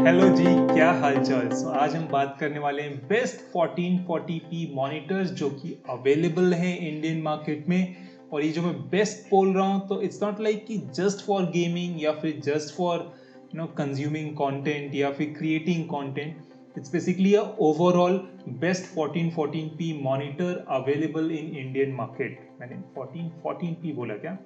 Hello जी, क्या हालचाल। आज हम बात करने वाले हैं बेस्ट 1440p मॉनिटर्स जो कि अवेलेबल हैं इंडियन मार्केट में। और ये जो मैं बेस्ट बोल रहा हूँ तो इट्स नॉट लाइक कि जस्ट फॉर गेमिंग या फिर जस्ट फॉर कंज्यूमिंग कंटेंट या फिर creating content. It's basically a overall best 1440p monitor available in Indian market. मैंने 1440p बोला क्या?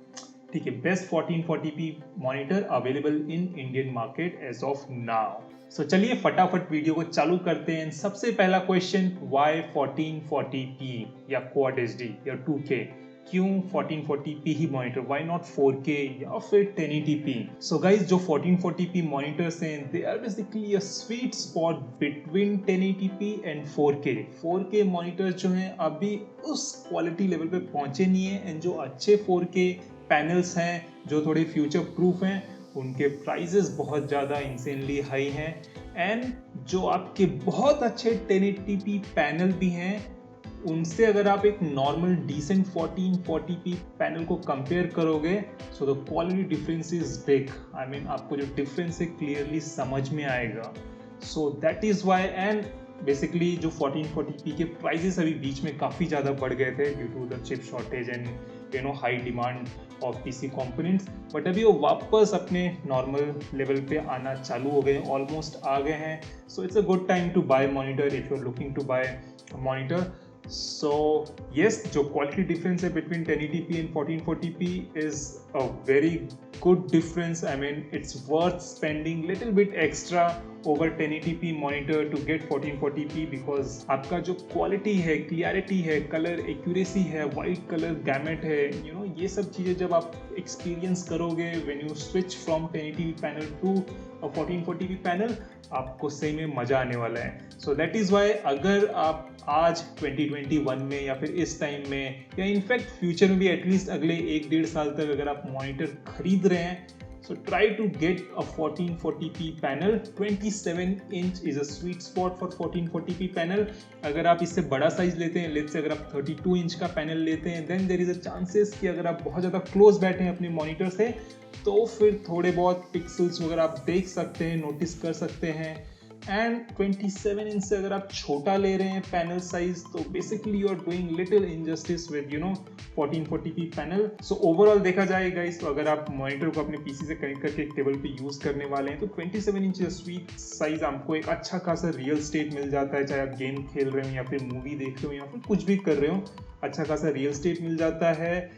ठीक है, best 1440p monitor available in Indian market as of now. So चलिए फटाफट वीडियो को चालू करते हैं। सबसे पहला क्वेश्चन, वाई 1440p या क्वाड एचडी या 2K? क्यों 1440p he monitor? Why not 4K या फिर 1080p? सो गाइज, जो 1440p मॉनिटर्स हैं they are basically a sweet spot between 1080p and 4K। 4K monitors जो हैं अभी उस क्वालिटी लेवल पे पहुंचे नहीं है, एंड जो अच्छे 4K पैनल्स हैं जो थोड़े फ्यूचर प्रूफ हैं उनके प्राइजेस बहुत ज़्यादा इंसेनली हाई हैं। एंड जो आपके बहुत अच्छे 1080p पैनल भी हैं उनसे अगर आप एक नॉर्मल डिसेंट 1440p पैनल को कंपेयर करोगे so the quality difference is big. I mean आपको जो डिफरेंस है क्लियरली समझ में आएगा। So that is why. And basically जो 1440p के प्राइजेस अभी बीच में काफ़ी ज़्यादा बढ़ गए थे due to the chip shortage and high demand of PC components, but अभी वो वापस अपने नॉर्मल लेवल पे आना चालू हो गए, ऑलमोस्ट आ गए हैं। So it's a good time to buy monitor if you are looking to buy monitor. So yes, जो क्वालिटी डिफरेंस है between 1080p and 1440p is a very good difference. I mean, it's worth spending little bit extra over 1080p monitor to get 1440p because आपका जो quality है, clarity है, colour accuracy है, wide colour gamut है, ये सब चीज़ें जब आप एक्सपीरियंस करोगे when you switch from 1080p panel to 1440p panel, आपको सही में मज़ा आने वाला है। सो दैट इज़ वाई अगर आप आज 2021 में या फिर इस टाइम में या इनफैक्ट फ्यूचर में भी एटलीस्ट अगले 1-1.5 साल तक अगर आप मॉनिटर खरीद रहे हैं, so try to get a 1440p panel. 27 inch is a sweet spot for 1440p panel. अगर आप इससे बड़ा साइज लेते हैं, लेट्स से अगर आप 32 इंच का पैनल लेते हैं, then there is a chances कि अगर आप बहुत ज़्यादा क्लोज बैठे हैं अपने मॉनिटर से तो फिर थोड़े बहुत पिक्सल्स वगैरह आप देख सकते हैं, नोटिस कर सकते हैं। एंड 27 इंच से अगर आप छोटा ले रहे हैं पैनल साइज तो basically you are doing little injustice with 1440p panel. So overall देखा जाए गाइस, तो अगर आप मॉनिटर को अपने पीसी से कनेक्ट करके एक टेबल पे यूज करने वाले हैं तो 27 इंच स्वीट साइज आपको एक अच्छा खासा रियल स्टेट मिल जाता है। चाहे आप गेम खेल रहे हो या फिर मूवी देख रहे हो या फिर कुछ भी कर रहे हो, अच्छा खासा रियल स्टेट मिल जाता है।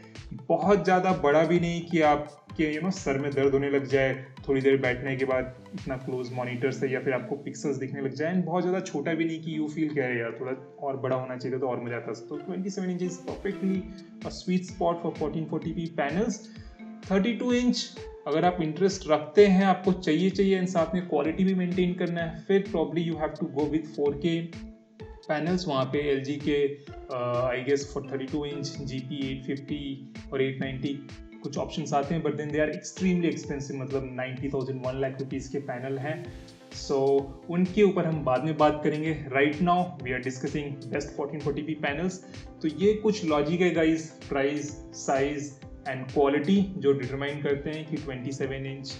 बहुत ज़्यादा बड़ा भी नहीं कि आपके सर में दर्द होने लग जाए थोड़ी देर बैठने के बाद इतना क्लोज मॉनिटर से, या फिर आपको पिक्सल्स दिखने लग जाए। बहुत ज़्यादा छोटा भी नहीं कि यू फील कह रहे यार थोड़ा और बड़ा होना चाहिए तो और मजा आता। तो 27 inch is perfectly a sweet spot for 1440p panels. 32 inch अगर आप इंटरेस्ट रखते हैं, आपको चाहिए एंड साथ में क्वालिटी भी मेंटेन करना है, फिर probably you have to go with 4K panels. वहाँ पे LG के I guess for 32 inch GP 850 और 890 कुछ ऑप्शंस आते हैं, but then they are extremely expensive, मतलब 90,000 1 लाख रुपीज़ के पैनल हैं। सो उनके ऊपर हम बाद में बात करेंगे। Right now we are discussing best 1440p panels. तो ये कुछ लॉजिक है guys, price, size and quality जो डिटरमाइन करते हैं कि 27 inch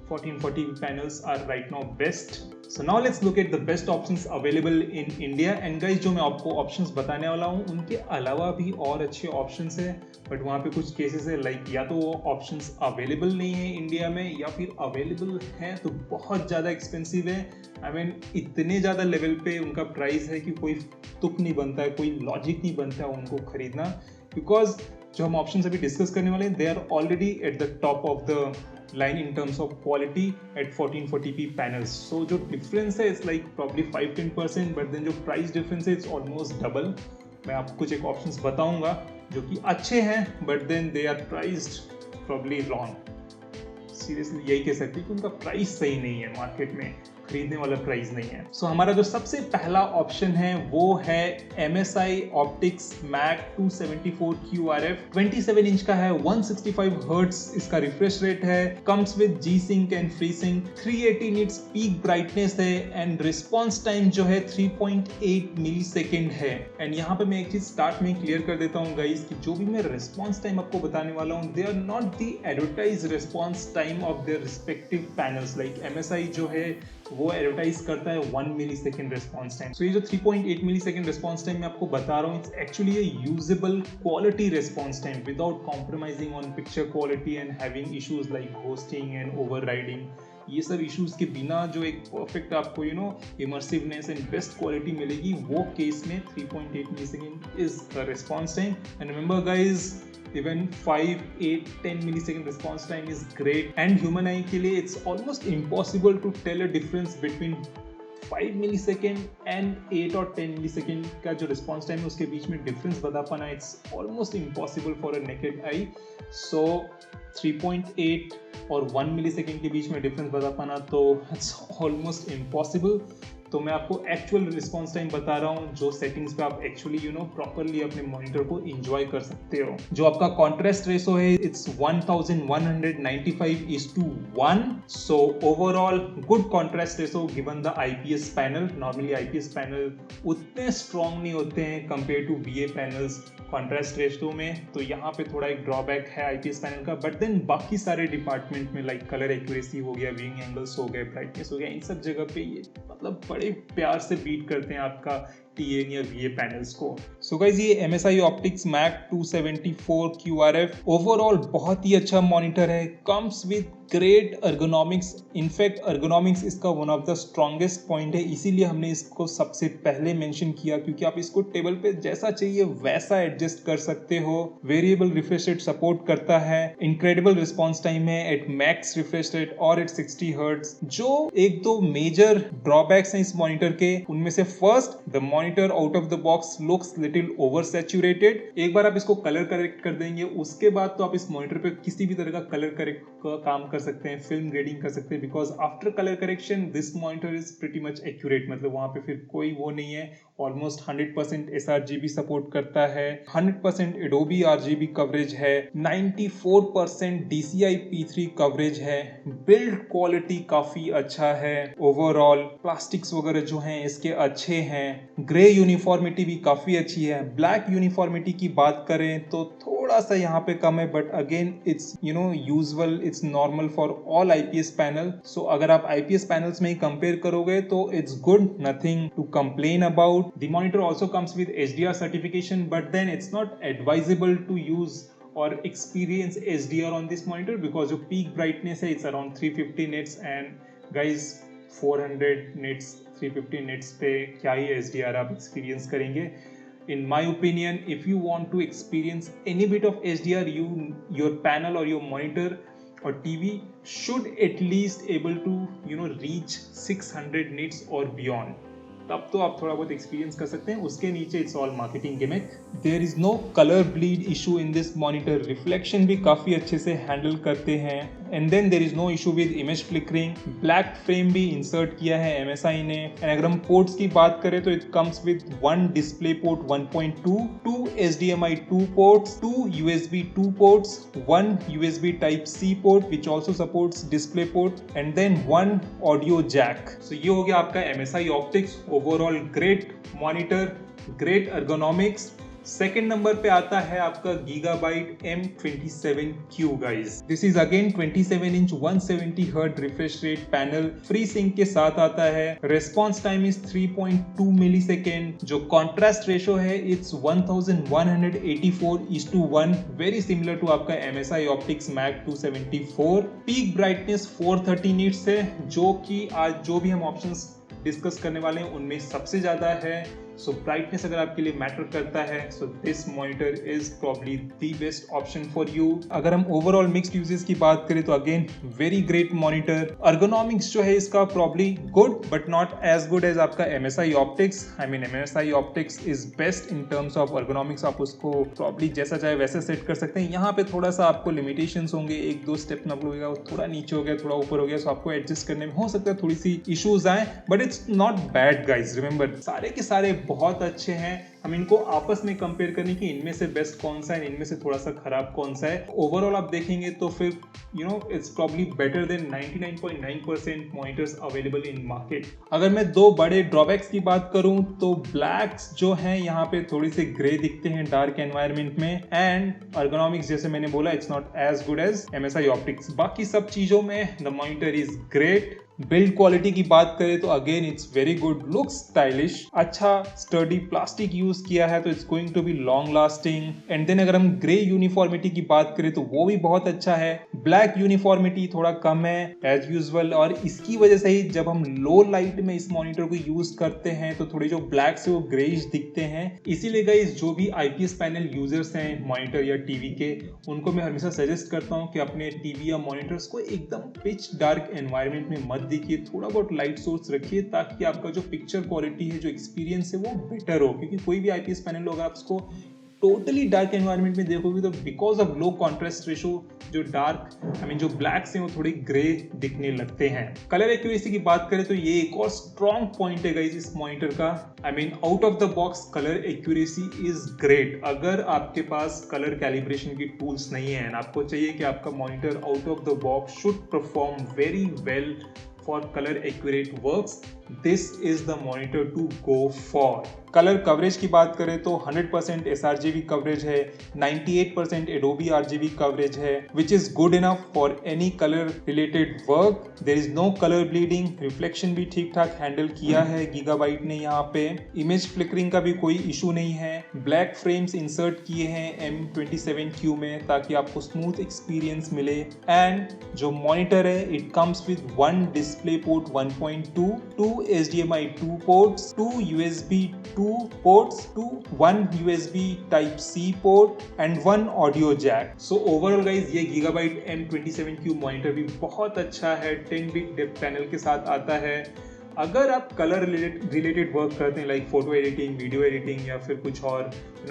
1440p panels are right now best. So now let's look at the best options available in India. And guys, जो मैं आपको options बताने वाला हूँ उनके अलावा भी और अच्छे options हैं, बट वहाँ पे कुछ केसेस है लाइक या तो वो options अवेलेबल नहीं है इंडिया में या फिर अवेलेबल हैं तो बहुत ज़्यादा एक्सपेंसिव है। आई मीन इतने ज़्यादा लेवल पे उनका प्राइस है कि कोई तुक नहीं बनता है, कोई लॉजिक नहीं बनता है उनको खरीदना, बिकॉज जो हम ऑप्शंस अभी डिस्कस करने वाले हैं they are already at the top of the line in terms of quality at 1440p panels. So जो difference है it's like probably 5-10%, but then जो price difference है it's almost double. मैं आपको कुछ एक options बताऊंगा जो कि अच्छे हैं but then they are priced probably wrong. Seriously यही कह सकते हैं कि उनका प्राइस सही नहीं है, मार्केट में खरीदने वाला प्राइस नहीं है। सो हमारा जो सबसे पहला ऑप्शन है वो है MSI Optix Mac 274QRF। 27 inch का है, 165 हर्ट्ज इसका रिफ्रेश रेट है, comes with G-Sync and FreeSync, 380 nits peak brightness है एंड रिस्पॉन्स टाइम जो है 3.8 मिलीसेकेंड है। एंड यहाँ पे मैं एक चीज स्टार्ट में क्लियर कर देता हूँ गाइस कि जो भी मैं रिस्पॉन्स टाइम आपको बताने वाला हूँ they are not the advertise response time of their respective panels. Like MSI जो है वो एडवर्टाइज करता है 1 millisecond response time. So ये जो 3.8 मिली सेकेंड रिस्पॉन्स टाइम मैं आपको बता रहा हूँ, it's actually usable quality response time without compromising on picture quality and having issues like hosting and overriding. ये सब इश्यूज के बिना जो एक परफेक्ट आपको इमर्सिवनेस एंड बेस्ट क्वालिटी मिलेगी, वो केस में 3.8 millisecond is the response time. And remember guys, even 5, 8, 10 millisecond response time is great, and human eye के लिए it's almost impossible to tell a difference between 5 millisecond and 8 और 10 millisecond का जो response time है उसके बीच में difference बता पाना it's almost impossible for a naked eye. So 3.8 और 1 मिलीसेकेंड के बीच में डिफरेंस बता पाना तो इट्स ऑलमोस्ट इम्पॉसिबल। तो मैं आपको एक्चुअल रिस्पॉन्स टाइम बता रहा हूँ जो सेटिंग्स पे आप एक्चुअली प्रॉपरली अपने मॉनिटर को एंजॉय कर सकते हो। जो आपका कॉन्ट्रास्ट रेशो है it's 1195:1। So overall good contrast ratio given the IPS panel. Normally IPS panel उतने स्ट्रॉन्ग नहीं होते हैं compare to VA panels contrast ratio में, तो यहाँ पे थोड़ा एक ड्रॉबैक है आईपीएस पैनल का। बट देन बाकी सारे डिपार्टमेंट में लाइक कलर एक्यूरेसी हो गया, व्यूइंग एंगल्स हो गए, ब्राइटनेस हो गया, इन सब जगह पे ये मतलब बड़े प्यार से बीट करते हैं आपका TN या VA पैनल्स को। सो गाइस, ये MSI Optix Mac 274 QRF overall बहुत ही अच्छा मॉनिटर है, comes with great ergonomics। In fact ergonomics इसका one of the strongest point है, इसीलिए हमने इसको सबसे पहले मेंशन किया, क्योंकि आप इसको टेबल पे जैसा चाहिए वैसा एडजस्ट कर सकते हो। वेरिएबल रिफ्रेश रेट सपोर्ट करता है, इनक्रेडिबल रिस्पॉन्स टाइम है एट मैक्स रिफ्रेश रेट और एट 60 हर्ट्ज। जो एक दो मेजर ड्रॉबैक्स हैं इस मॉनिटर के, उनमें से first, the monitor out of the box looks little over saturated. एक बार आप इसको कलर करेक्ट कर देंगे, उसके बाद तो आप इस मॉनिटर पे किसी भी तरह का कलर करेक्ट का काम कर सकते हैं, फिल्म ग्रेडिंग कर सकते हैं, because after colour correction this monitor is pretty much accurate. मतलब वहां पे फिर कोई वो नहीं है। ऑलमोस्ट 100% sRGB सपोर्ट करता है, 100% Adobe RGB कवरेज है, 94% DCI P3 कवरेज है, बिल्ड क्वालिटी काफी अच्छा है। ओवरऑल प्लास्टिक्स वगैरह जो हैं इसके अच्छे हैं, ग्रे यूनिफॉर्मिटी भी काफी अच्छी है। ब्लैक यूनिफॉर्मिटी की बात करें तो थोड़ा सा यहाँ पे कम है, but again it's usual, it's normal for all IPS panel. So अगर आप IPS पैनल्स में ही कंपेयर करोगे तो it's good, nothing to complain about. The monitor also comes with HDR certification, but then it's not advisable to use or experience HDR on this monitor because your peak brightness है it's around 350 nits, and guys 400 nits 350 nits पे क्या ही HDR आप experience करेंगे। In my opinion, if you want to experience any bit of HDR, your panel or your monitor or TV should at least able to reach 600 nits or beyond. तब तो आप थोड़ा बहुत experience कर सकते हैं, उसके नीचे it's all marketing gimmick. There is no colour bleed issue in this monitor, reflection भी काफी अच्छे से हैंडल करते हैं। And then there is no issue with image flickering, black frame भी इंसर्ट किया है MSI ने। एंड अगर हम पोर्ट्स की बात करें तो it comes with 1 display port 1.2, 2 HDMI 2 ports, 2 USB 2 ports, 1 USB type C port which also supports display port, and then 1 audio jack. So ये हो गया आपका MSI Optix overall great monitor, great ergonomics। Second number पे आता है आपका Gigabyte M27Q guys. This is again 27 inch 170 hertz refresh rate panel, free sync के साथ आता है। Response time is 3.2 millisecond. जो कॉन्ट्रास्ट रेशो है इट्स 1184:1, वेरी सिमिलर टू आपका MSI Optix Mac 274। Peak brightness 430 nits है, जो कि आज जो भी हम ऑप्शंस डिस्कस करने वाले हैं उनमें सबसे ज्यादा है। सो ब्राइटनेस अगर आपके लिए मैटर करता है, so this monitor is probably the best option for you. अगर हम ओवरऑल मिक्स्ड यूजेस की बात करें तो again very great monitor. ergonomics जो है इसका probably good but not as good as आपका MSI Optix। I mean MSI Optix is best in terms of ergonomics। आप उसको प्रॉब्ली जैसा चाहे वैसे सेट कर सकते हैं। यहाँ पे थोड़ा सा आपको लिमिटेशंस होंगे, एक दो स्टेप नंबर होगा, थोड़ा नीचे हो गया, थोड़ा ऊपर हो गया, सो आपको एडजस्ट करने में हो सकता है थोड़ी सी इश्यूज आए, but it's not bad guys. Remember, सारे के सारे बहुत अच्छे हैं। हम इनको आपस में कंपेयर करें कि इनमें से बेस्ट कौन सा है, इनमें से थोड़ा सा खराब कौन सा है। ओवरऑल आप देखेंगे तो फिर it's probably better than 99.9% monitors available in market. अगर मैं दो बड़े ड्रॉबैक्स की बात करूं तो ब्लैक्स जो हैं यहाँ पे थोड़ी से ग्रे दिखते हैं डार्क एनवायरनमेंट में, एंड ergonomics जैसे मैंने बोला it's not as good as MSI Optix। बाकी सब चीजों में the monitor is great. Build quality की बात करें तो again it's very good, looks stylish, अच्छा स्टर्डी प्लास्टिक यूज किया है तो it's going to be long lasting. And then अगर हम ग्रे यूनिफॉर्मिटी की बात करें तो वो भी बहुत अच्छा है। ब्लैक यूनिफॉर्मिटी थोड़ा कम है एज यूजुअल, और इसकी वजह से ही जब हम लो लाइट में इस मॉनिटर को यूज करते हैं तो थोड़े जो ब्लैक से वो ग्रेइश दिखते हैं। इसीलिए गाइस जो भी आईपीएस पैनल यूजर्स हैं मॉनिटर या टीवी के, उनको मैं हमेशा सजेस्ट करता हूँ कि अपने टीवी या मॉनिटर्स को एकदम पिच डार्क एनवायरनमेंट में मत देखिए, थोड़ा बहुत लाइट सोर्स रखिए ताकि आपका जो पिक्चर क्वालिटी है, जो एक्सपीरियंस है वो बेटर हो। क्योंकि कोई भी आईपीएस पैनल होगा, आप उसको टोटली डार्क एनवायरनमेंट में देखोगे तो because of low contrast ratio जो डार्क जो ब्लैक्स हैं वो थोड़े ग्रे दिखने लगते हैं। कलर एक्यूरेसी की बात करें तो ये एक और स्ट्रॉन्ग पॉइंट है गाइस इस मॉनिटर का। Out of the box colour accuracy is great. अगर आपके पास कलर कैलिब्रेशन की टूल्स नहीं है, आपको चाहिए कि आपका monitor out of the box should perform very well for color accurate works, this is the monitor to go for। Colour coverage की बात करें तो 100% sRGB कवरेज है, 98% Adobe RGB कवरेज है, which is good enough for any color related work। there is no color bleeding, reflection भी ठीक ठाक handle किया है गीगाबाइट ने यहाँ पे। इमेज फ्लिकरिंग का भी कोई इशू नहीं है। ब्लैक फ्रेम्स इंसर्ट किए हैं M27Q में ताकि आपको स्मूथ एक्सपीरियंस मिले। एंड जो मॉनिटर है it comes with one display port 1.2, 2 HDMI 2 ports, 2 USB 2 ports, 1 USB Type C port and 1 audio jack। So overall guys ये Gigabyte M27Q मॉनिटर भी बहुत अच्छा है, 10 बिट डेप्थ पैनल के साथ आता है। अगर आप कलर रिलेटेड वर्क करते हैं like photo editing, video editing या फिर कुछ और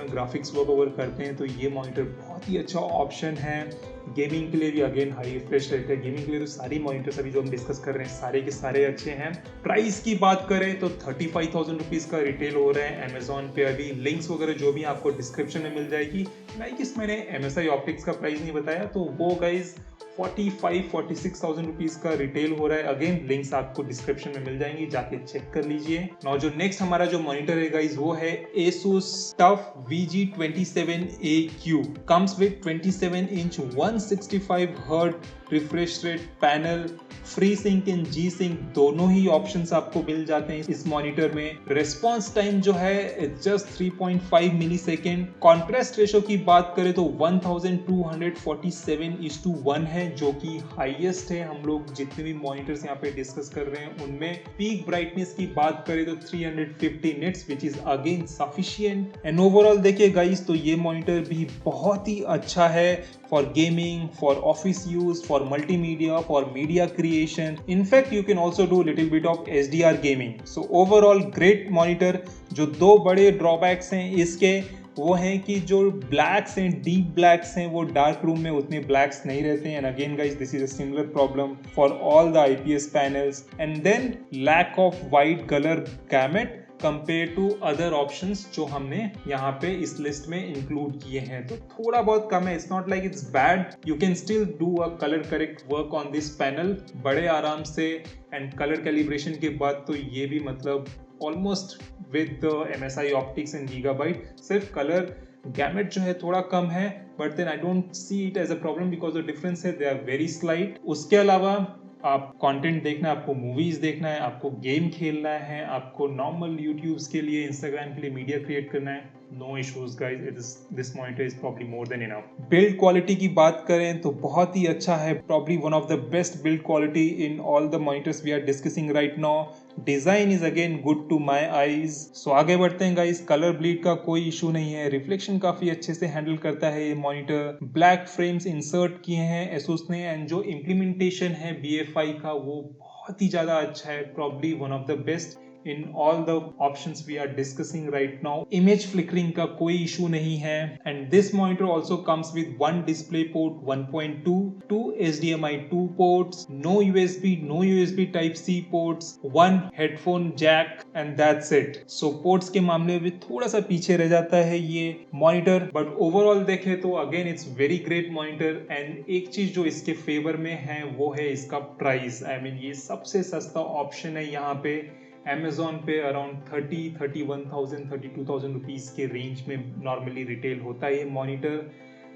ग्राफिक्स वर्क ओवर करते हैं तो ये मॉनिटर बहुत ही अच्छा ऑप्शन है। गेमिंग के लिए भी अगेन हाई रिफ्रेश रेट है। गेमिंग के लिए तो सारी मॉनिटर्स अभी जो हम डिस्कस कर रहे हैं सारे के सारे अच्छे हैं। प्राइस की बात करें तो 35,000 रुपीज़ का रिटेल हो रहा है अमेजोन पे। अभी लिंक्स वगैरह जो भी आपको डिस्क्रिप्शन में मिल जाएगी। लाइक इस मैंने MSI ऑप्टिक्स का प्राइस नहीं बताया तो वो गाइज 46,000 रुपीज का रिटेल हो रहा है। अगेन लिंक्स आपको डिस्क्रिप्शन में मिल जाएंगी, जाके चेक कर लीजिए। नाउ जो नेक्स्ट हमारा जो मॉनिटर है गाइस वो है Asus TUF VG27AQ। Comes with 27 inch 165 hertz refresh rate panel, free sync and G sync दोनों ही ऑप्शंस आपको मिल जाते हैं इस मॉनिटर में। रिस्पॉन्स टाइम जो है जस्ट 3.5 मिली सेकेंड। कॉन्ट्रास्ट रेशो की बात करें तो 1247:1 है जो कि हाईएस्ट है हम लोग जितने भी मॉनिटर्स यहाँ पे डिस्कस कर रहे हैं उनमें। पीक ब्राइटनेस की बात करें तो 350 nits which is again sufficient. And overall देखिए गाइस तो ये मॉनिटर भी बहुत ही अच्छा है for gaming, for office use, for multimedia, for media creation. In fact, you can also do little bit of HDR gaming. So overall great monitor। जो दो बड़े ड्रॉबैक्स हैं इसके वो हैं कि जो ब्लैक्स हैं, डीप ब्लैक्स हैं, वो डार्क रूम में उतने ब्लैक्स नहीं रहते हैं। And again guys this is a similar problem for all the IPS panels. And then lack of wide colour gamut compare to other options जो हमने यहाँ पे इस लिस्ट में इंक्लूड किए हैं, तो थोड़ा बहुत कम है। It's not like it's bad, you can still do a colour correct work on this panel बड़े आराम से। एंड कलर कैलिब्रेशन के बाद तो ये भी मतलब almost with MSI Optix and Gigabyte, सिर्फ कलर गैमेट जो है थोड़ा कम है, but then I don't see it as a problem because the difference है दे आर वेरी स्लाइट। उसके अलावा आप कंटेंट देखना है, आपको मूवीज देखना है, आपको गेम खेलना है, आपको नॉर्मल यूट्यूब्स के लिए, इंस्टाग्राम के लिए मीडिया क्रिएट करना है, no issues guys, this monitor is probably more than enough. Build quality की बात करें तो बहुत ही अच्छा है, probably one of the best build quality in all the monitors we are discussing right now. Design is again good to my eyes. So आगे बढ़ते हैं गाइस। कलर ब्लीड का कोई इशू नहीं है, रिफ्लेक्शन काफी अच्छे से हैंडल करता है ये मॉनिटर। ब्लैक फ्रेम्स इंसर्ट किए हैं एसूस ने एंड जो इम्प्लीमेंटेशन है BFI का वो बहुत ही ज्यादा अच्छा है, probably one of the best in all the options we are discussing right now। image flickering का कोई issue नहीं है। and this monitor also comes with one display port 1.2, 2 HDMI 2 ports, no USB type C ports, one headphone jack and that's it। so ports के मामले में थोड़ा सा पीछे रह जाता है ये मॉनिटर, बट ओवरऑल देखें तो again it's very great monitor. And एक चीज जो इसके फेवर में है वो है इसका प्राइस। ये सबसे सस्ता ऑप्शन है यहाँ पे Amazon पे अराउंड 31,000 32,000 रुपीज के रेंज में नॉर्मली रिटेल होता है ये मॉनिटर।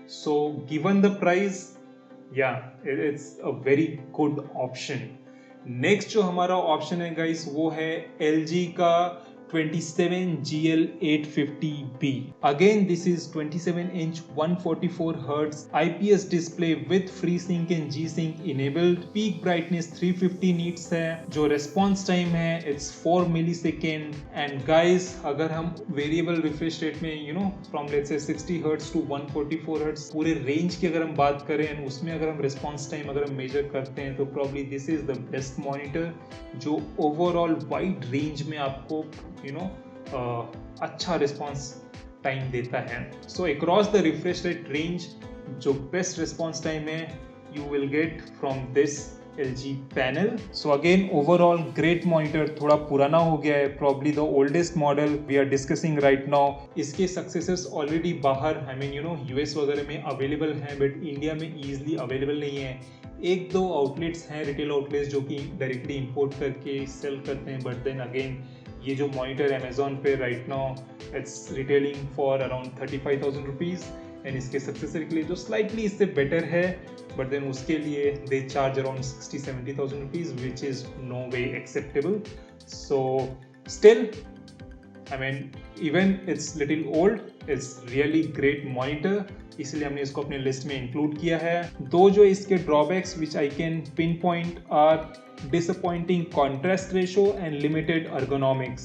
सो गिवन द प्राइस या it's a very good option. Next जो हमारा ऑप्शन है गाइस वो है LG का 27GL850B. Again, this is 27-inch 144Hz IPS display with FreeSync and G-Sync enabled. Peak brightness 350 nits है. जो response time है it's 4 millisecond. And guys, अगर हम variable refresh rate में from let's say 60Hz to 144Hz पूरे range की अगर हम बात करें उसमें अगर हम response time अगर हम measure करते हैं तो probably this is the best monitor जो overall wide range में आपको अच्छा रिस्पॉन्स टाइम देता है. So across the refresh rate range जो बेस्ट रिस्पॉन्स टाइम है you will get from this LG panel. So again overall great monitor. थोड़ा पुराना हो गया है, probably the oldest model we are discussing right now. इसके सक्सेसर्स ऑलरेडी बाहर US वगैरह में अवेलेबल हैं बट इंडिया में ईजिली अवेलेबल नहीं है. एक दो आउटलेट्स हैं, रिटेल आउटलेट्स जो कि डायरेक्टली इंपोर्ट करके सेल करते हैं. बट देन अगेन ये जो मॉनिटर अमेजोन पे right now it's retailing for around 35,000 rupees and इसके सक्सेसर के लिए जो स्लाइटली इससे बेटर है बट देन उसके लिए they charge around 60-70,000 rupees which is no way acceptable. So still even it's little old, it's really great monitor, इसलिए हमने इसको अपने लिस्ट में इंक्लूड किया है. दो जो इसके drawbacks which I can pinpoint are disappointing contrast ratio and limited ergonomics.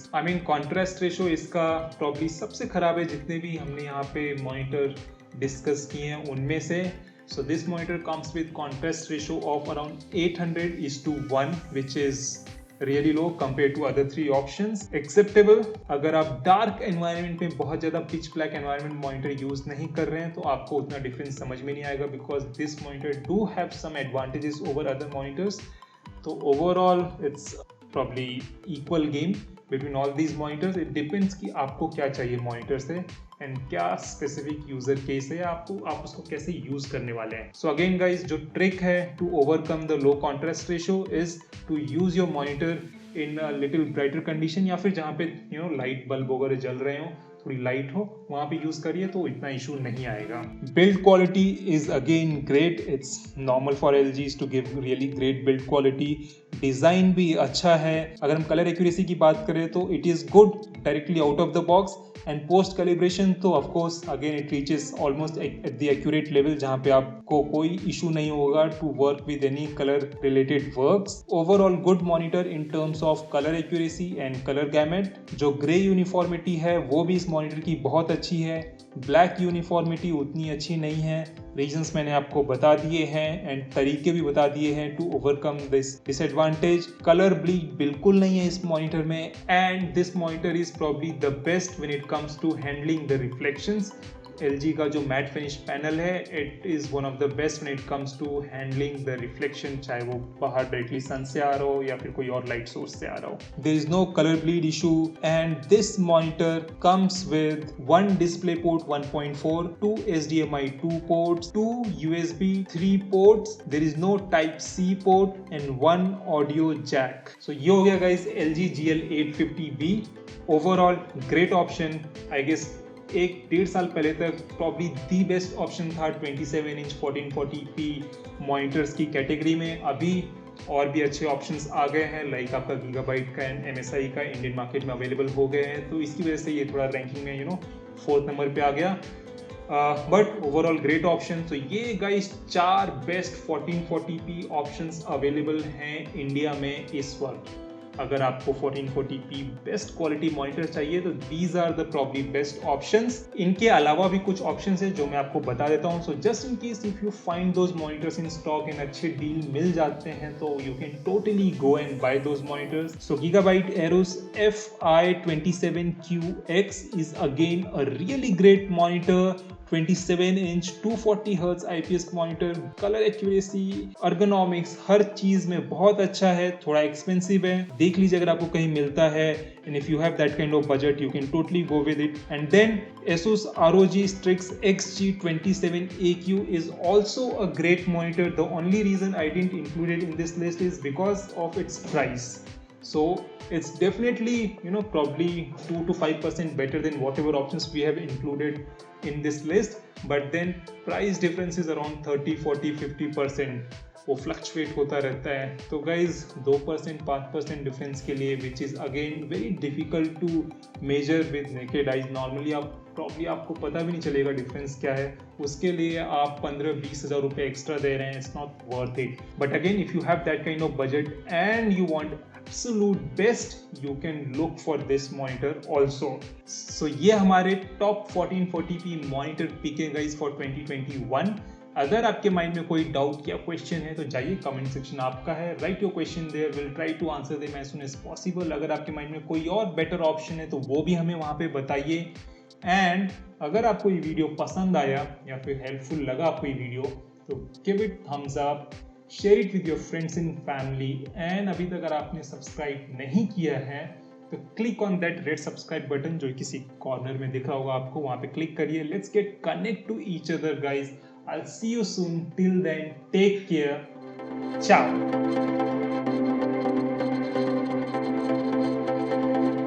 contrast ratio इसका प्रॉब्ली सबसे खराब है जितने भी हमने यहाँ पे मॉनिटर डिस्कस किए हैं उनमें से. So this monitor comes with contrast ratio of around 800:1 which is really low compared to other three options. Acceptable अगर आप डार्क एनवायरनमेंट में बहुत ज़्यादा pitch black environment monitor use नहीं कर रहे हैं तो आपको उतना डिफरेंस समझ में नहीं आएगा because this monitor do have some advantages over other monitors. तो overall it's probably equal game between all these monitors. It depends कि आपको क्या चाहिए मॉनिटर से एंड क्या स्पेसिफिक यूजर केस है आप उसको कैसे यूज करने वाले हैं. सो अगेन गाइज जो ट्रिक है to overcome the low contrast ratio is to use your monitor in little brighter condition या फिर जहाँ पे लाइट बल्ब वगैरह जल रहे हो, थोड़ी लाइट हो, वहाँ पे यूज करिए तो इतना इशू नहीं आएगा. Build quality is again great. It's normal for LGs to give really great build quality. Design भी अच्छा है. अगर हम कलर एक्यूरेसी की बात करें तो it is good directly out of the box and post calibration तो of course again it reaches almost at the accurate level जहाँ पे आपको कोई इशू नहीं होगा to work with any colour related works. Overall good monitor in terms of colour accuracy and colour gamut. जो grey uniformity है वो भी इस मॉनिटर की बहुत अच्छी है. ब्लैक यूनिफॉर्मिटी उतनी अच्छी नहीं है. रीजंस मैंने आपको बता दिए हैं एंड तरीके भी बता दिए हैं to overcome this disadvantage. Colour bleed बिल्कुल नहीं है इस मॉनिटर में and this monitor is probably the best when it comes to handling the reflections. LG का जो मैट फिनिश पैनल है it is one of the best when it comes to handling the reflection, चाहे वो बाहर directly सन से आ रहा हो या फिर कोई और लाइट सोर्स से आ रहा हो. There is no colour bleed issue and this monitor comes with one display port 1.4, 2 HDMI 2 ports, 2 USB 3 ports, there is no type C port and 1 audio jack. So ये हो गया guys LG GL850B. Overall great option. I guess 1-1.5 साल पहले तक probably the best option था 27 inch 1440p monitors की category में. अभी और भी अच्छे ऑप्शंस आ गए हैं लाइक आपका गीगाबाइट का एंड MSI का इंडियन मार्केट में अवेलेबल हो गए हैं तो इसकी वजह से ये थोड़ा रैंकिंग में 4th नंबर पे आ गया. But overall great option. तो ये guys 4 best 1440p options available हैं इंडिया में इस वक्त. अगर आपको 1440p बेस्ट क्वालिटी मॉनिटर चाहिए तो these are the probably best options. इनके अलावा भी कुछ ऑप्शंस हैं जो मैं आपको बता देता हूं. So just in case if you find those monitors in stock and अच्छे डील मिल जाते हैं तो you can totally go and buy those monitors. So Gigabyte Aorus FI27QX is again a really great monitor. 27 inch 240 Hz IPS monitor. Colour accuracy, ergonomics, हर चीज में बहुत अच्छा है. थोड़ा एक्सपेंसिव है, देख लीजिए अगर आपको कहीं मिलता है and if you have that kind of budget you can totally go with it. And then Asus ROG Strix XG27AQ is also a great monitor. The only reason I didn't include it in this list is because of its price. So it's definitely probably 2 to 5% better than whatever options we have included in this list, but then price difference is around 30, 40, 50%. वो fluctuate होता रहता है। तो guys 2% 5% difference के लिए which is again very difficult to measure with naked eyes, normally आपको पता भी नहीं चलेगा डिफरेंस क्या है, उसके लिए आप 15-20 हज़ार रुपये एक्स्ट्रा दे रहे हैं, it's not worth it. But again if you have that kind of budget and you want absolute best, you can look for this monitor also. So ये हमारे top 1440p monitor पिक है guys for 2021। अगर आपके mind में कोई doubt या question है तो जाइए, कमेंट सेक्शन आपका है, write your question there, will try to answer them as soon as possible. अगर आपके माइंड में कोई और बेटर ऑप्शन है तो वो भी हमें वहाँ पे बताइए। एंड अगर आपको ये वीडियो पसंद आया या फिर हेल्पफुल लगा आपको ये वीडियो तो give it thumbs up, share it with your friends and family. And अभी तक अगर आपने सब्सक्राइब नहीं किया है तो click on that red subscribe button जो किसी कॉर्नर में दिख रहा होगा आपको, वहां पे क्लिक करिए। Let's get connect to each other guys. I will see you soon, till then take care, ciao।